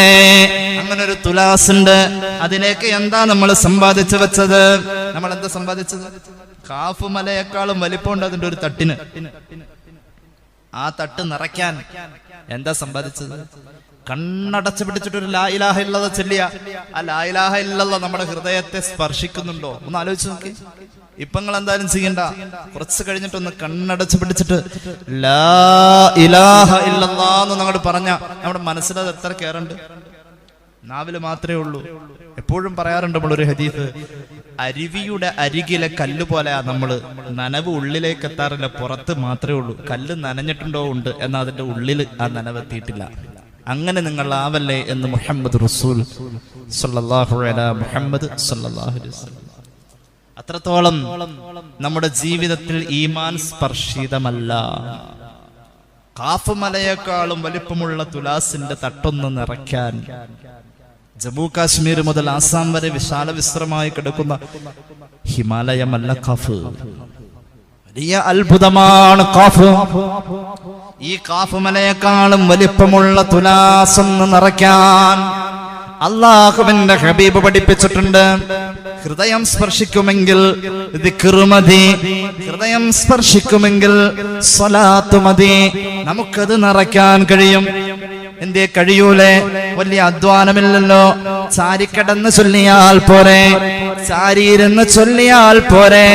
അങ്ങനെ ഒരു തുലാസ് ഉണ്ട്. അതിലേക്ക് എന്താ നമ്മൾ സമ്പാദിച്ചു വെച്ചത്? നമ്മൾ എന്താ സമ്പാദിച്ചത്? ഖാഫ് മലയേക്കാളും വലിപ്പമുണ്ട് അതിന്റെ ഒരു തട്ടിന്. ആ തട്ട് നിറയ്ക്കാൻ എന്താ സമ്പാദിച്ചത്? കണ്ണടച്ചു പിടിച്ചിട്ട് ഒരു ലാ ഇലാഹ ഇല്ലല്ലാഹ് ചൊല്ലിയ ആ ലാ ഇലാഹ ഇല്ലല്ലാഹ് നമ്മുടെ ഹൃദയത്തെ സ്പർശിക്കുന്നുണ്ടോ? ഒന്ന് ആലോചിച്ച് നോക്കി. ഇപ്പൊ നിങ്ങൾ എന്തായാലും ചെയ്യണ്ട, കുറച്ച് കഴിഞ്ഞിട്ടൊന്ന് കണ്ണടച്ചു പിടിച്ചിട്ട് ലാ ഇലാഹ ഇല്ലല്ലാഹ് എന്ന് അങ്ങോട്ട് പറഞ്ഞ നമ്മുടെ മനസ്സിലത് എത്ര കയറുണ്ട്? നാവില് മാത്രമേ ഉള്ളൂ. എപ്പോഴും പറയാറുണ്ട് നമ്മളൊരു ഹദീസ്, അരുവിയുടെ അരികിലെ കല്ല് പോലെയാ നമ്മള്. നനവ് ഉള്ളിലേക്ക് എത്താറില്ല, പുറത്ത് മാത്രമേ ഉള്ളൂ. കല്ല് നനഞ്ഞിട്ടുണ്ടോ? ഉണ്ട്, എന്നാൽ അതിന്റെ ഉള്ളിൽ ആ നനവ് എത്തിയിട്ടില്ല. അങ്ങനെ നിങ്ങൾ ആവല്ലേ എന്ന് മുഹമ്മദ് റസൂൽ സല്ലല്ലാഹു അലൈഹി മുഹമ്മദ് സല്ലല്ലാഹു അലൈഹി വസല്ലം. അത്രത്തോളം നമ്മുടെ ജീവിതത്തിൽ ഈമാൻ സ്പർശിതമല്ല. ഖാഫ് മലയേക്കാളും വലിപ്പമുള്ള തുലാസിന്റെ തട്ടൊന്ന് നിറയ്ക്കാൻ ജമ്മു കാശ്മീർ മുതൽ ആസാം വരെ വിശാല വിസ്തൃതമായി കിടക്കുന്ന ഹിമാലയമല്ല ഖാഫ്. വലിയ അത്ഭുതമാണ് ഖാഫ്. ഈ ഖാഫ് മലയേക്കാളും വലിപ്പമുള്ള തുലാസൊന്ന് നിറയ്ക്കാൻ അല്ലാഹുവിന്റെ ഹബീബ് പഠിപ്പിച്ചിട്ടുണ്ട്. ഹൃദയം സ്പർശിക്കുമെങ്കിൽ ദിക്റ് മതി, ഹൃദയം സ്പർശിക്കുമെങ്കിൽ സ്വലാത്ത് മതി. നമുക്കത് നിറയ്ക്കാൻ കഴിയും. എന്തേ കഴിയൂലേ? വലിയ അധ്വാനമില്ലല്ലോ. ചാരിക്കിടന്ന് ചൊല്ലിയാൽ പോരെ, ചാരിയിരുന്ന് ചൊല്ലിയാൽ പോരെ,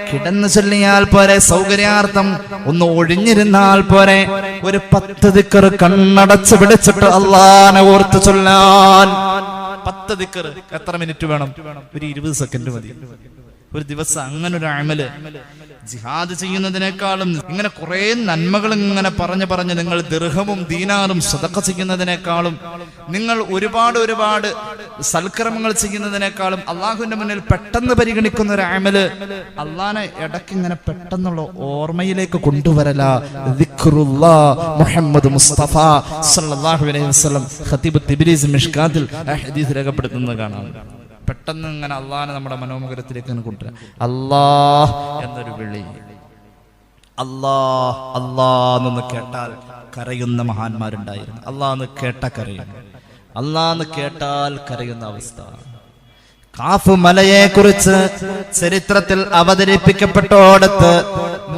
കിടന്ന് ചൊല്ലിയാൽ പോരെ, സൗകര്യാർത്ഥം ഒന്ന് ഒഴിഞ്ഞിരുന്നാൽ പോരെ. ഒരു 10 ദിക്ർ കണ്ണടച്ച് പിടിച്ചിട്ട് അല്ലാഹനെ ഓർത്ത് ചൊല്ലാൻ 10 ദിക്ർ എത്ര മിനിറ്റ് വേണം? ഒരു 20 സെക്കൻഡ് മതി ഒരു ദിവസം. അങ്ങനെ ഒരു അമല് ജിഹാദ് ചെയ്യുന്നതിനേക്കാളും ഇങ്ങനെ കുറെ നന്മകൾ ഇങ്ങനെ പറഞ്ഞ് നിങ്ങൾ ദിർഹമും ദീനാറും സദഖ ചെയ്യുന്നതിനേക്കാളും നിങ്ങൾ ഒരുപാട് സൽക്കർമ്മങ്ങൾ ചെയ്യുന്നതിനേക്കാളും അള്ളാഹുവിന്റെ മുന്നിൽ പെട്ടെന്ന് പരിഗണിക്കുന്ന ഒരു അമല് അള്ളാനെ ഇടയ്ക്ക് ഇങ്ങനെ പെട്ടെന്നുള്ള ഓർമ്മയിലേക്ക് കൊണ്ടുവരല. മുഹമ്മദ് മുസ്തഫ സല്ലല്ലാഹു അലൈഹി വസല്ലം ഖതീബ് തിബ്രീസി മിഷ്കാത്തിൽ ആ ഹദീസ് രേഖപ്പെടുത്തുന്നത് കാണാം. പെട്ടെന്ന് ഇങ്ങനെ അള്ളാനെ നമ്മുടെ മനോമുഖരത്തിലേക്ക് കൊണ്ടുവരാം. അല്ലാഹ് എന്നൊരു വിളി, അല്ലാഹ് അല്ലാന്ന് കേട്ടാൽ കരയുന്ന മഹാന്മാരുണ്ടായിരുന്നു. അല്ലാന്ന് കേട്ട കരയുന്നു, അല്ലാന്ന് കേട്ടാൽ കരയുന്ന അവസ്ഥ. കാഫ് മലയെ കുറിച്ച് ചരിത്രത്തിൽ അവതരിപ്പിക്കപ്പെട്ടോടത്ത്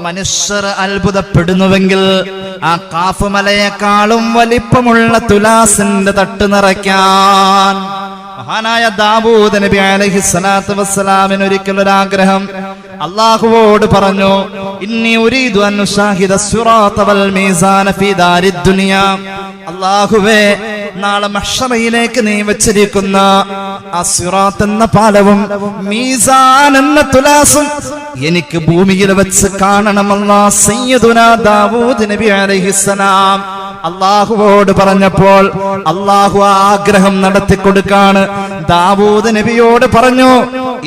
മനുഷ്യർ അത്ഭുതപ്പെടുന്നുവെങ്കിൽ ആ കാഫ് മലയെക്കാളും വലിപ്പമുള്ള തുലാസിന്റെ തട്ട് നിറയ്ക്കാൻ മഹാനായ ദാവൂദ് നബി അലൈഹിസ്സലാത്തു വസ്സലാമിന് ഒരിക്കൽ ഒരാഗ്രഹം അല്ലാഹുവോട് പറഞ്ഞു, ഇന്നി ഉരീദു അൻ ഉശാഹിദ സിറാത വൽ മീസാന ഫീ ദാരിദ് ദുനിയ. അല്ലാഹുവേ, നാളെ മഹ്ശറയിലേക്ക് നീ വെച്ചിരിക്കുന്ന ആ സിറാത്ത് എന്ന പാലവും മീസാൻ എന്ന തുലാസും എനിക്ക് ഭൂമിയിൽ വെച്ച് കാണണമല്ലാ. സയ്യിദുനാ ദാവൂദ് നബി അലൈഹിസ്സലാം അല്ലാഹുവോട് പറഞ്ഞപ്പോൾ അല്ലാഹു ആഗ്രഹം നടത്തിക്കൊടുക്കാണ്. ദാവൂദ് നബിയോട് പറഞ്ഞു,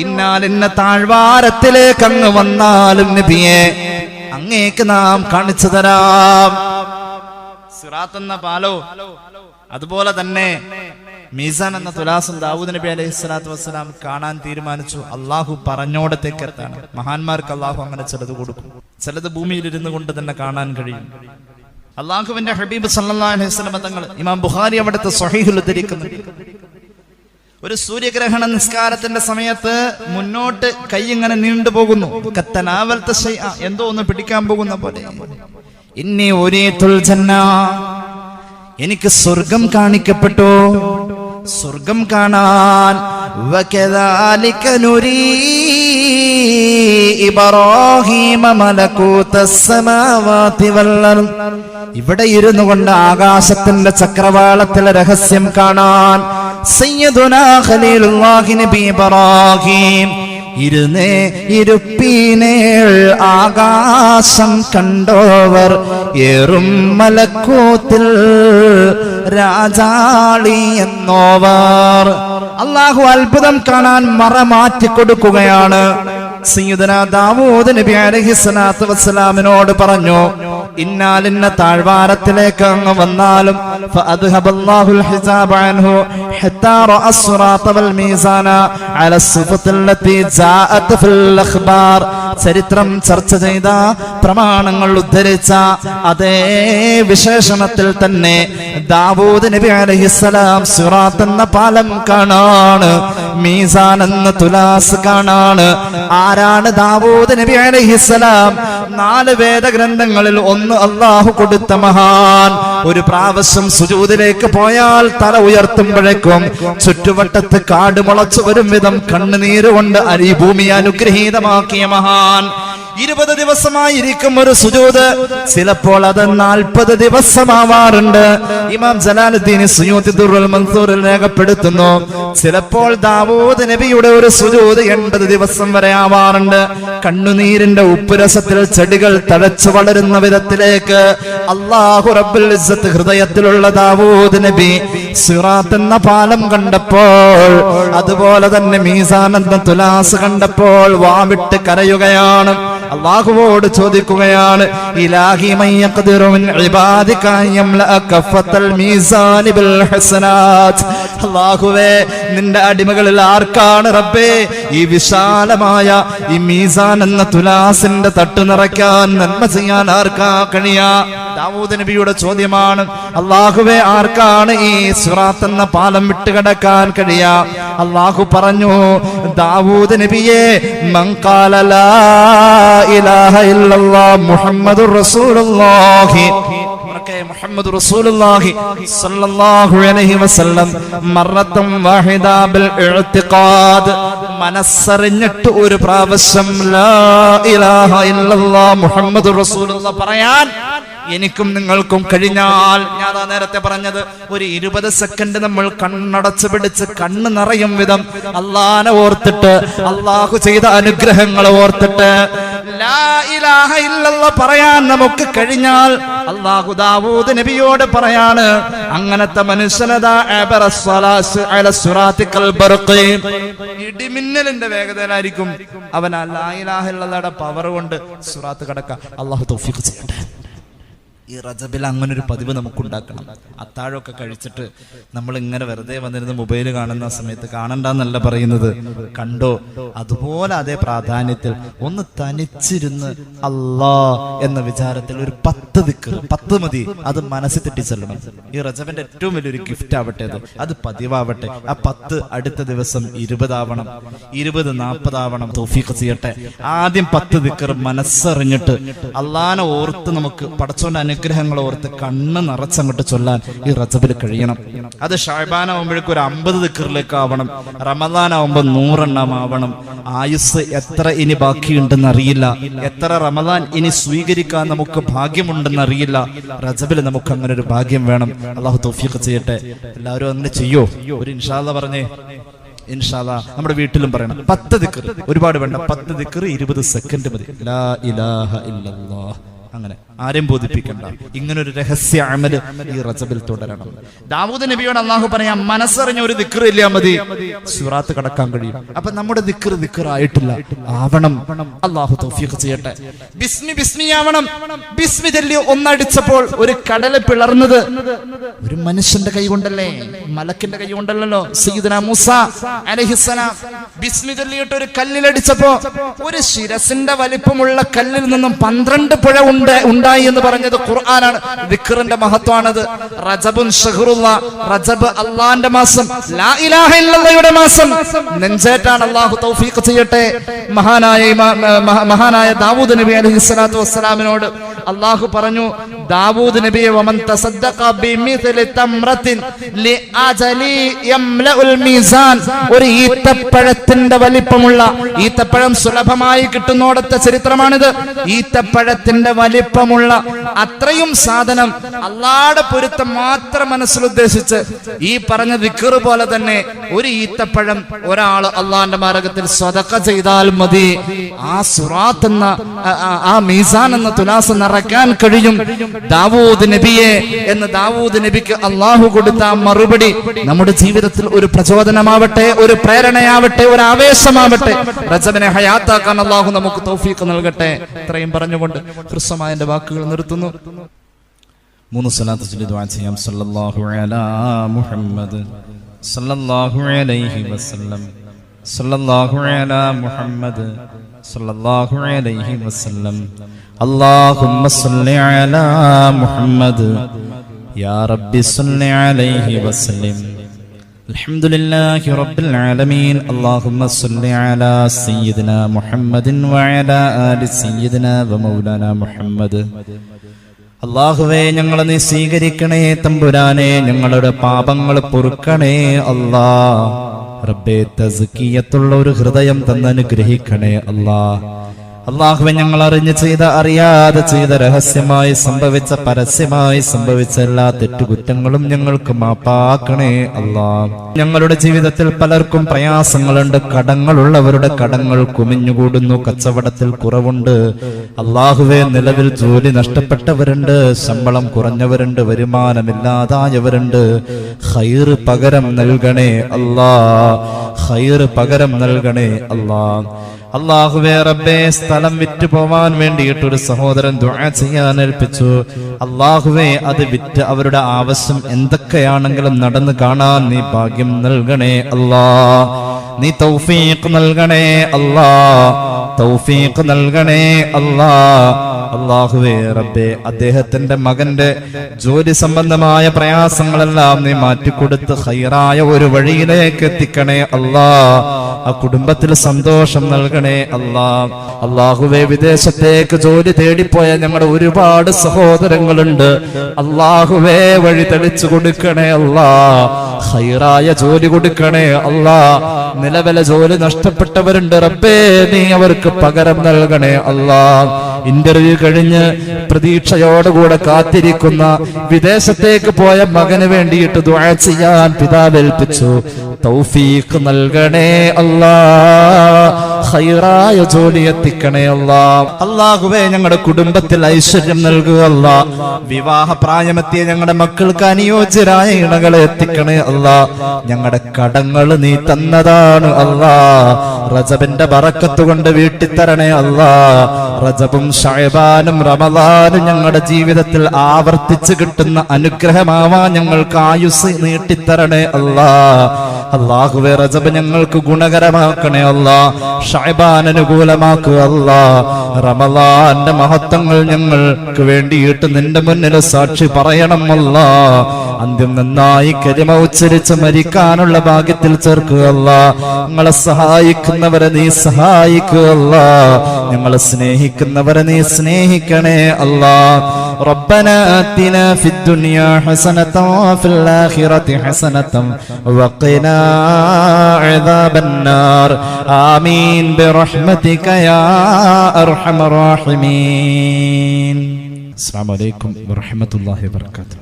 ഇന്നാലിന്ന താഴ്വാരത്തിലേക്ക് അങ്ങ് വന്നാലും നബിയെ അങ്ങേക്ക് നാം കാണിച്ചു തരാം. സിറാത്ത് എന്ന പാലോ അതുപോലെ തന്നെ മീസാൻ എന്ന തുലാസും ദാവൂദ് നബി അലൈഹി സ്വലാത്തു വസ്സലാം കാണാൻ തീരുമാനിച്ചു. അള്ളാഹു പറഞ്ഞോടത്തേക്ക് എത്താണ്. മഹാന്മാർക്ക് അള്ളാഹു അങ്ങനെ ചിലത് കൊടുക്കും, ചിലത് ഭൂമിയിൽ ഇരുന്നു കൊണ്ട് തന്നെ കാണാൻ കഴിയും. അള്ളാഹുവിന്റെ ഹബീബ് സല്ലല്ലാഹു അലൈഹി വസല്ലം തങ്ങൾ ഇമാം ബുഖാരി അവിടുത്തെ സ്വഹീഹിൽ ഉദ്ധരിക്കുന്നു, ഒരു സൂര്യഗ്രഹണ നിസ്കാരത്തിന്റെ സമയത്ത് മുന്നോട്ട് കൈ ഇങ്ങനെ നീണ്ടുപോകുന്നു. കത്തനാവൽത ശൈഅ, എന്തോ ഒന്ന് പിടിക്കാൻ പോകുന്ന പോലെ. ഇന്നി ഉരീതുൽ ജന്ന, എനിക്ക് സ്വർഗം കാണിക്കപ്പെട്ടു. സ്വർഗം കാണാൻ വകദാലിക നുരീ ഇബ്രാഹീമ മലകൂതസ് സമാവാതി വൽ അർദ്. ഇവിടെ ഇരുന്നു കൊണ്ട് ആകാശത്തിന്റെ ചക്രവാളത്തിലെ രഹസ്യം കാണാൻ സയ്യിദുനാ ഖലീലുല്ലാഹി നബി ഇബ്രാഹീം ഇരുപ്പീനേൾ ആകാശം കണ്ടോവർ ഏറും മലക്കൂത്തിൽ രാജാളി എന്നോവർ. അല്ലാഹു അത്ഭുതം കാണാൻ മറ മാറ്റി കൊടുക്കുകയാണ്. സയ്യിദുനാ ദാവൂദ് നബി അലൈഹിസ്സലാത്തു വസ്സലാമിനോട് പറഞ്ഞു, ഇന്നാലിന്ന താഴ്വാരത്തിലേക്ക് അങ്ങ് വന്നാലും ഫഅദ്ഹബല്ലാഹുൽ ഹിസാബ അൻഹു ഹത്താ റഅ സിറാത വൽ മീസാന അലാ സിഫത്തില്ലതി ജാഅത് ഫിൽ അഖ്ബാർ. ചരിത്രം ചർച്ച ചെയ്ത പ്രമാണങ്ങൾ ഉദ്ധരിച്ച അതേ വിശേഷണത്തിൽ തന്നെ ദാവൂദ് നബി അലൈഹിസ്സലാം സിറാത്ത് എന്ന പാലം കാണാണ്, മീസാൻ എന്ന തുലാസ് കാണാണ്. ആരാണ് ദാവൂദ് നബി അലൈഹിസ്സലാം? 4 വേദഗ്രന്ഥങ്ങളിൽ ഒന്ന് അല്ലാഹു കൊടുത്ത മഹാൻ. ഒരു പ്രാവശ്യം സുജൂദിലേക്ക് പോയാൽ തല ഉയർത്തുമ്പോഴേക്കും ചുറ്റുവട്ടത്ത് കാട് മുളച്ചു വരും വിധം കണ്ണുനീരുകൊണ്ട് ഈ ഭൂമി അനുഗ്രഹീതമാക്കിയ മഹാൻ. 20 ദിവസമായിരിക്കും ഒരു സുജൂദ്, ചിലപ്പോൾ അത് 40 ദിവസമാവാറുണ്ട്. ഇമാം ജലാലുദ്ദീൻ സുയൂത്തി ദുർറുൽ മൻസൂറിൽ രേഖപ്പെടുത്തുന്നു, ചിലപ്പോൾ ദാവൂദ് നബിയുടെ ഒരു സുജൂദ് 80 ദിവസം വരെ ആവാറുണ്ട്. കണ്ണുനീരിന്റെ ഉപ്പുരസത്തിൽ ചെടികൾ തഴച്ചു വളരുന്ന വിധത്തിലേക്ക് അല്ലാഹു റബ്ബുൽ ഇസ്സത്ത് ഹൃദയത്തിലുള്ള ദാവൂദ് നബി സിറാത്ത് എന്ന പാലം കണ്ടപ്പോൾ, അതുപോലെ തന്നെ മീസാൻ എന്ന തുലാസ് കണ്ടപ്പോൾ വാവിട്ട് കരയുകയാണ്. അല്ലാഹുവോട് ചോദിക്കുകയാണ്, ഇലാഹി മൻ യഖ്ദിറു മിൻ ഇബാദിക യംലഅ കഫത്തൽ മീസാനി ബിൽ ഹസനാത്ത്. അല്ലാഹുവേ, നിന്റെ അടിമകളിൽ ആർക്കാണ് റബ്ബേ ഈ വിശാലമായ ഈ മീസാൻ എന്ന തുലാസിന്റെ തട്ട് നിറയ്ക്കാൻ, നന്മ ചെയ്യാൻ ആർക്കാ കഴിയാ? ദാവൂദ് നബിയുടെ ചോദ്യമാണ്. അല്ലാഹുവേ, ആർക്കാണ് ഈ സിറാത്ത് എന്ന പാലം വിട്ടുകിടക്കാൻ കഴിയാ? അല്ലാഹു പറഞ്ഞു, ദാവൂദ് നബിയെ, മൻ ഖാല ലാ ഇലാഹ ഇല്ലല്ലാഹ് മുഹമ്മദുർ റസൂലുള്ളാഹി മുഹമ്മദ് റസൂലുള്ളാഹി സ്വല്ലല്ലാഹു അലൈഹി വസല്ലം മറത്തം വാഹിദ ബിൽ ഇഅ്തിഖാദ്, മനസ്സറിഞ്ഞിട്ട് ഒരു പ്രാവശ്യം ലാ ഇലാഹ ഇല്ലല്ലാഹ് മുഹമ്മദുർ റസൂലുള്ളാഹ് പറയാൻ എനിക്കും നിങ്ങൾക്കും കഴിഞ്ഞാൽ, ഞാൻ നേരത്തെ പറഞ്ഞത്, ഒരു 20 സെക്കൻഡ് നമ്മൾ കണ്ണടച്ചു പിടിച്ച് കണ്ണ് നിറയും വിധം അള്ളാനെ ഓർത്തിട്ട്, അള്ളാഹു ചെയ്ത അനുഗ്രഹങ്ങൾ ഓർത്തിട്ട് ലാ ഇലാഹ ഇല്ലല്ലാഹ് പറയാൻ നമുക്ക് കഴിഞ്ഞാൽ അല്ലാഹു ദാവൂദ് നബിയോട് പറയാണ്, അങ്ങനത്തെ മനുഷ്യനതാ ഇടിമിന്നലിന്റെ വേഗതയിലായിരിക്കും അവൻ ആ ലാ ഇലാഹ ഇല്ലല്ലാഹുടെ പവർ കൊണ്ട് സിറാത്ത് കടക്കാൻ. അല്ലാഹു തൗഫീഖ് ചെയ്യട്ടെ. ഈ റജബിൽ അങ്ങനെ ഒരു പതിവ് നമുക്കുണ്ടാക്കണം. അത്താഴമൊക്കെ കഴിച്ചിട്ട് നമ്മൾ ഇങ്ങനെ വെറുതെ വന്നിരുന്ന് മൊബൈൽ കാണുന്ന സമയത്ത്, കാണണ്ടെന്നല്ല പറയുന്നത്, കണ്ടോ, അതുപോലെ അതേ പ്രാധാന്യത്തിൽ ഒന്ന് തനിച്ചിരുന്ന് അല്ലാ എന്ന വിചാരത്തിൽ ഒരു 10 ദിക്ർ, 10 മതി, അത് മനസ്സിൽ തെറ്റിച്ചെല്ലണം. ഈ റജബിന്റെ ഏറ്റവും വലിയൊരു ഗിഫ്റ്റ് ആവട്ടെ അത് പതിവാവട്ടെ. ആ 10 അടുത്ത ദിവസം 20 ആവണം, 20 40 ആവണം. തൗഫീഖ് ചെയ്യട്ടെ. ആദ്യം 10 ദിക്ർ മനസ്സറിഞ്ഞിട്ട് അള്ളാനെ ഓർത്ത് നമുക്ക് പടച്ചോന്റെ അനുഗ്രഹങ്ങൾ ഓർത്ത് കണ്ണ് നിറച്ചങ്ങോട്ട് ചൊല്ലാൻ ഈ റജബിൽ കഴിയണം. അത് ഷഅബാൻ ആവുമ്പോഴേക്കും ഒരു 50 ദിക്റിലേക്ക് ആവണം. റമദാൻ ആവുമ്പോൾ 100 എണ്ണം ആവണം. ആയുസ് എത്ര ഇനി ബാക്കിയുണ്ടെന്ന് അറിയില്ല, എത്ര റമദാൻ ഇനി സ്വീകരിക്കാൻ നമുക്ക് ഭാഗ്യമുണ്ടെന്ന് അറിയില്ല. റജബിൽ നമുക്ക് അങ്ങനെ ഒരു ഭാഗ്യം വേണം. അല്ലാഹു തൗഫീഖ് ചെയ്യട്ടെ. എല്ലാവരും അങ്ങനെ ചെയ്യോ? ഒരു ഇൻഷാ അല്ലാഹ് പറഞ്ഞേ. ഇൻഷാ അല്ലാഹ് നമ്മുടെ വീട്ടിലും പറയണം. 10 ദിക്ർ, ഒരുപാട് വേണ്ട, 10 ദിക്ർ 20 സെക്കൻഡ് മതി. ലാ ഇലാഹ ഇല്ലല്ലാഹ്. അങ്ങനെ ആരെയും ബോധിപ്പിക്കണ്ട. ഇങ്ങനൊരു രഹസ്യ അമല് ഈ റജബിൽ തുടരണം. ദാവൂദ് നബിയോട് അല്ലാഹു പറയാം, മനസ്സറിഞ്ഞ ഒരു ദിക്ർ ഇല്ല മതി, സിറാത്ത് കടക്കാൻ കഴിയും. അപ്പൊ നമ്മുടെ ദിക്ർ ആയിട്ടില്ല, ആവണം. അല്ലാഹു തൗഫീഖ് ചെയ്യട്ടെ. ബിസ്മി ആവണം. ബിസ്മി ചൊല്ലി ഒന്നടിച്ചപ്പോൾ ഒരു കടല് പിളർന്നത് ഒരു മനുഷ്യന്റെ കൈ കൊണ്ടല്ലേ, മലക്കിന്റെ കൈ കൊണ്ടല്ലോ. സയ്യിദുനാ മൂസ അലൈഹിസ്സലാം ബിസ്മി ചൊല്ലിയിട്ട് ഒരു കല്ലിലടിച്ചപ്പോ ഒരു ശിരസിന്റെ വലിപ്പമുള്ള കല്ലിൽ നിന്നും 12 പുഴ ഉണ്ടായി എന്ന് പറഞ്ഞത് ഖുർആനാണ്. ദിക്റിന്റെ മഹത്വമാണത്. റജബുൻ ഷഹ്റുല്ലാ, റജബ് അല്ലാഹുവിന്റെ മാസം, ലാ ഇലാഹ ഇല്ലല്ലാഹയുടെ മാസം. നെഞ്ചേറ്റാണ്. അല്ലാഹു തൗഫീഖ് ചെയ്യട്ടെ. മഹാനായ ദാവൂദ് നബി അലൈഹിസ്സലാത്തു വസ്സലാമിനോട് അല്ലാഹു പറഞ്ഞു, ദാവൂദ് നബിയെ, വമൻ തസദ്ദഖ ബിമിത്ലി തംറത്തിൻ ലിഅജലി യംലഉൽ മീസാൻ. ഒരു ഈത്തപ്പഴത്തിന്റെ വലിപ്പമുള്ള, ഈത്തപ്പഴം സുലഭമായി കിട്ടുന്നോടത്തെ ചരിത്രമാണിത്. ഈത്തപ്പഴത്തിന്റെ വലിപ്പമുള്ള അത്രയും സാധനം അല്ലാഹുവിന്റെ പൊരുത്തം മാത്രം മനസ്സിൽ ഉദ്ദേശിച്ച് ഈ പറഞ്ഞ ദിക്ർ പോലെ തന്നെ ഒരു ഈത്തപ്പഴം ഒരാൾ അല്ലാഹുവിന്റെ മാർഗ്ഗത്തിൽ സദഖ ചെയ്താൽ മതി. ആ സിറാത്ത് എന്ന ആ മീസാൻ എന്ന തുലാസ് നിറയ്ക്കാൻ കഴിയും. ദാവൂദ് നബിയെ എന്ന് ദാവൂദ് നബിക്ക് അല്ലാഹു കൊടുത്ത മറുപടി നമ്മുടെ ജീവിതത്തിൽ ഒരു പ്രചോദനമാവട്ടെ, ഒരു പ്രേരണയാവട്ടെ, ഒരു ആവേശമാവട്ടെ. റജബിനെ ഹയാത്താക്കാൻ അല്ലാഹു നമുക്ക് തൗഫീഖ് നൽകട്ടെ. ഇത്രയും പറഞ്ഞുകൊണ്ട് ഹ്രസ്വമായ എന്റെ വാക്കുകൾ നിർത്തുന്നു. 3 സ്വലാത്ത് ചൊല്ലി ദുആ ചെയ്യാം. സല്ലല്ലാഹു അലാ മുഹമ്മദ് സല്ലല്ലാഹു അലൈഹി വസല്ലം സല്ലല്ലാഹു അലാ മുഹമ്മദ് സല്ലല്ലാഹു അലൈഹി വസല്ലം. അല്ലാഹുമ്മ സ്വല്ലി അലാ മുഹമ്മദ് യാ റബ്ബി സ്വല്ലി അലൈഹി വസല്ലം. അൽഹംദുലില്ലാഹി റബ്ബിൽ ആലമീൻ. അല്ലാഹുമ്മ സ്വല്ലി അലാ സയ്യിദിനാ മുഹമ്മദിൻ വഅലാ ആലി സയ്യിദിനാ വമൗലാനാ മുഹമ്മദ്. അല്ലാഹുവേ, ഞങ്ങളെ നീ സ്വീകരിക്കണേ തമ്പുരാനെ, ഞങ്ങളുടെ പാപങ്ങൾ പൊറുക്കണേ അല്ലാഹ്. റബ്ബേ, തസ്കിയത്തുള്ള ഒരു ഹൃദയം തന്നനുഗ്രഹിക്കണേ അല്ലാഹ്. അല്ലാഹുവേ, ഞങ്ങൾ അറിഞ്ഞു ചെയ്ത, അറിയാതെ ചെയ്ത, രഹസ്യമായി സംഭവിച്ച, പരസ്യമായി സംഭവിച്ച എല്ലാ തെറ്റുകുറ്റങ്ങളും ഞങ്ങൾക്ക് മാപ്പാക്കണേ അല്ലാഹ്. ഞങ്ങളുടെ ജീവിതത്തിൽ പലർക്കും പ്രയാസങ്ങളുണ്ട്. കടങ്ങളുള്ളവരുടെ കടങ്ങൾ കുമിഞ്ഞുകൂടുന്നു, കച്ചവടത്തിൽ കുറവുണ്ട്. അല്ലാഹുവേ, നിലവിൽ ജോലി നഷ്ടപ്പെട്ടവരുണ്ട്, ശമ്പളം കുറഞ്ഞവരുണ്ട്, വരുമാനമില്ലാതായവരുണ്ട്. ഖൈർ പകരം നൽകണേ അല്ലാഹ്, ഖൈർ പകരം നൽകണേ അല്ലാഹ്. അല്ലാഹുവേ റബ്ബേ, സ്ഥലം വിറ്റ് പോവാൻ വേണ്ടിയിട്ട് ഒരു സഹോദരൻ ദുആ ചെയ്യാൻ ഏൽപ്പിച്ചു. അല്ലാഹുവേ, അത് വിറ്റ് അവരുടെ ആവശ്യം എന്തൊക്കെയാണെങ്കിലും നടന്നു കാണാൻ നീ ഭാഗ്യം നൽകണേ അല്ലാഹ്. നീ തൗഫീഖ് നൽകണേ അല്ലാഹ്, തൗഫീഖ് നൽകണേ അല്ലാഹ്. അല്ലാഹുവേ റബ്ബേ, അദ്ദേഹത്തിന്റെ മകന്റെ ജോലി സംബന്ധമായ പ്രയാസങ്ങളെല്ലാം നീ മാറ്റിക്കൊടുത്ത് ഖൈറായ ഒരു വഴിയിലേക്ക് എത്തിക്കണേ അല്ലാഹ്. ആ കുടുംബത്തിൽ സന്തോഷം നൽകണേ അല്ലാഹ്. അല്ലാഹുവേ, വിദേശത്തേക്ക് ജോലി തേടിപ്പോയ ഞങ്ങളുടെ ഒരുപാട് സഹോദരങ്ങളുണ്ട്. അല്ലാഹുവേ, വഴി തെളിച്ചു കൊടുക്കണേ അല്ലാഹ്, ഖൈറായ ജോലി കൊടുക്കണേ അല്ലാഹ്. നിലവിലെ ജോലി നഷ്ടപ്പെട്ടവരുണ്ട്. റബ്ബേ, നീ അവർക്ക് പകരം നൽകണേ അല്ലാഹ്. ഇന്റർവ്യൂ കഴിഞ്ഞ് പ്രതീക്ഷയോടുകൂടെ കാത്തിരിക്കുന്ന വിദേശത്തേക്ക് പോയ മകന് വേണ്ടിയിട്ട് ദുആ ചെയ്യാൻ പിതാവ് ഏൽപ്പിച്ചു. തൗഫീഖ് നൽകണേ അല്ലാ, ഖൈറായ ജോലി എത്തിക്കണേ അല്ലാ. അല്ലാഹുവേ ഞങ്ങളുടെ കുടുംബത്തിൽ ഐശ്വര്യം നൽകുക അല്ലാ. വിവാഹ പ്രായമെത്തിയ ഞങ്ങളുടെ മക്കൾക്ക് അനുയോജ്യരായ ഇണകളെ എത്തിക്കണേ അല്ലാ. ഞങ്ങളുടെ കടങ്ങൾ നീ തന്നതാണ് അല്ലാ, റജബിന്റെ ബറക്കത്ത് കൊണ്ട് വീട്ടിത്തരണേ അല്ലാ. റജബും ശഅബാനും റമളാനും ഞങ്ങളുടെ ജീവിതത്തിൽ ആവർത്തിച്ച് കിട്ടുന്ന അനുഗ്രഹമാവാൻ ഞങ്ങൾക്ക് ആയുസ് നീട്ടിത്തരണേ അല്ലാ. അല്ലാഹുവേ റജബ് ഞങ്ങൾക്ക് ഗുണകരമാക്കണേ അല്ലാ, ശഅബാൻ അനുകൂലമാക്കുക അല്ലാ. റമളാന്റെ മഹത്വങ്ങൾ ഞങ്ങൾക്ക് വേണ്ടിയിട്ട് നിന്റെ മുന്നിൽ സാക്ഷി പറയണം അല്ലാ. അന്ത്യം നന്നായി കലിമ ഉച്ചരിച്ച് മരിക്കാനുള്ള ഭാഗ്യത്തിൽ ചേർക്കുക അല്ലാ. ഞങ്ങളെ സഹായിക്കുന്നവരെ നീ സഹായിക്കുക അല്ലാ, ഞങ്ങളെ സ്നേഹിക്കുന്നവരെ നീ സ്നേഹിക്കണേ അല്ലാ. ربنا آتنا في الدنيا حسنة وفي الآخرة حسنة وقنا عذاب النار آمين برحمتك يا أرحم الراحمين. السلام عليكم ورحمة الله وبركاته.